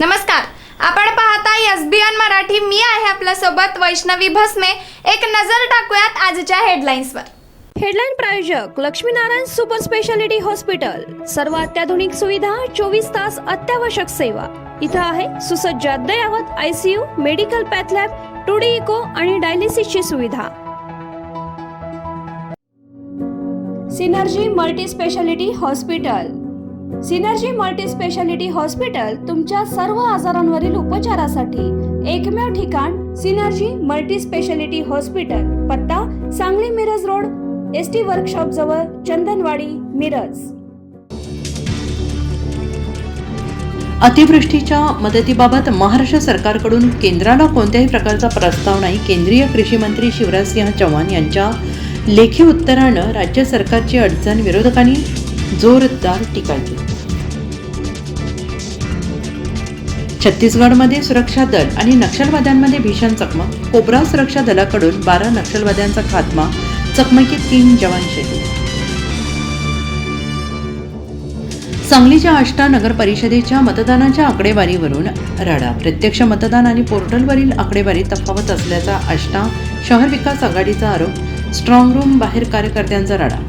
नमस्कार, आपण पाहताय एसबीएन मराठी. मी आहे आपल्या सोबत वैष्णवी भस्मे. एक नजर टाकूयात आजच्या हेडलाईन्सवर. हेडलाईन प्रायोजक लक्ष्मीनारायण सुपर स्पेशालिटी हॉस्पिटल. सर्व अत्याधुनिक सुविधा, 24 तास अत्यावश्यक सेवा. इथं आहे सुसज्ज अद्ययावत ICU, medical path lab, 2D echo आणि डायलिसिसची सुविधा. Synergy multi speciality hospital. Synergy multi speciality hospital तुमच्या सर्व आजारांवरील उपचारासाठी एकमेव ठिकाण. Synergy multi speciality hospital. पत्ता Sangli Miraj road, ST workshop जवळ, चंदनवाडी, मिरज. अतिवृष्टीच्या मदतीबाबत महाराष्ट्र सरकारकडून केंद्राला कोणत्याही प्रकारचा प्रस्ताव नाही. केंद्रीय कृषी मंत्री शिवराजसिंह चौहान यांच्या लेखी उत्तरानं राज्य सरकारची अडचण विरोधकांनी जोरदार टीका केली. छत्तीसगडमध्ये सुरक्षा दल आणि नक्षलवाद्यांमध्ये भीषण चकमक. कोब्रा सुरक्षा दलाकडून 12 नक्षलवाद्यांचा खात्मा. चकमकीत 3 जवान शहीद. सांगलीच्या आष्टा नगर परिषदेच्या मतदानाच्या आकडेवारीवरून राडा. प्रत्यक्ष मतदान आणि पोर्टलवरील आकडेवारी तफावत असल्याचा आष्टा शहर विकास आघाडीचा आरोप. स्ट्रॉंग रूम बाहेर कार्यकर्त्यांचा राडा.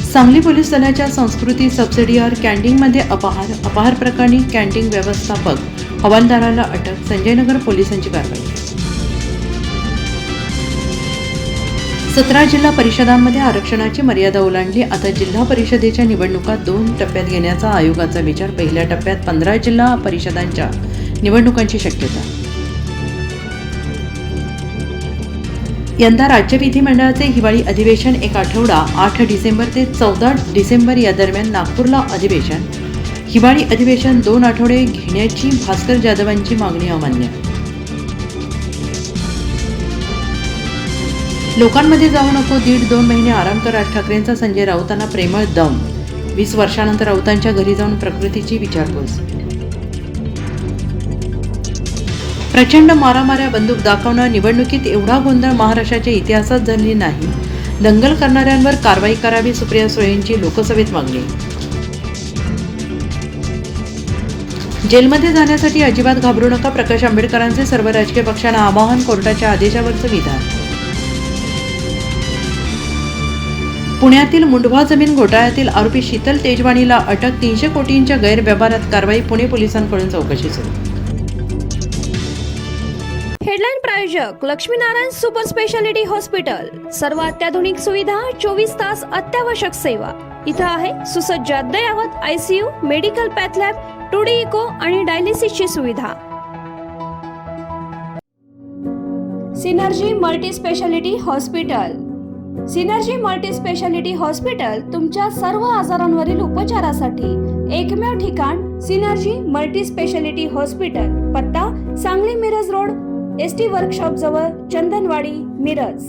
सांगली पोलीस दलाच्या संस्कृती सबसिडियर कॅन्टीनमध्ये अपहार प्रकरणी कॅन्टीन व्यवस्थापक हवालदाराला अटक. संजयनगर पोलिसांची कारवाई. 17 जिल्हा परिषदांमध्ये आरक्षणाची मर्यादा ओलांडली. आता जिल्हा परिषदेच्या निवडणुका 2 टप्प्यात घेण्याचा आयोगाचा विचार. पहिल्या टप्प्यात 15 जिल्हा परिषदांच्या निवडणुकांची शक्यता. यंदा राज्य विधिमंडळाचे हिवाळी अधिवेशन 1 आठवडा. 8 डिसेंबर ते 14 डिसेंबर या दरम्यान नागपूरला अधिवेशन. हिवाळी अधिवेशन 2 आठवडे घेण्याची भास्कर जाधवांची मागणी अमान्य. लोकांमध्ये जाऊ नको, 1.5-2 महिने आराम कर. राज ठाकरेंचा संजय राऊतांना प्रेमळ दम. 20 वर्षानंतर राऊतांच्या घरी जाऊन प्रकृतीची विचारपूस. प्रचंड मारामाऱ्या, बंदूक दाखवणं. निवडणुकीत एवढा गोंधळ महाराष्ट्राच्या इतिहासात झाली नाही. दंगल करणाऱ्यांवर कारवाई करावी. सुप्रिया सुळेंची लोकसभेत मागणी. जेलमध्ये जाण्यासाठी अजिबात घाबरू नका. प्रकाश आंबेडकरांचे सर्व राजकीय पक्षांना आवाहन. कोर्टाच्या आदेशावरचं विधान. पुण्यातील मुंढवा जमीन घोटाळ्यातील आरोपी शीतल तेजवानीला अटक. 300 कोटींच्या गैरव्यवहारात कारवाई. पुणे पोलिसांकडून चौकशी सुरू. हेडलाईन प्रायोजक लक्ष्मीनारायण सुपर स्पेशालिटी हॉस्पिटल. सर्व अत्याधुनिक सुविधा, 24 तास अत्यावश्यक सेवा. इथं आहे सुसज्ज अद्ययावत ICU, medical path lab, 2D echo आणि डायलिसिसची सुविधा. Synergy multi speciality hospital. Synergy multi speciality hospital तुमच्या सर्व आजारांवरील उपचारासाठी एकमेव ठिकाण. Synergy multi speciality hospital. पत्ता Sangli Miraj road, ST workshop जवळ, चंदनवाडी, मिरज.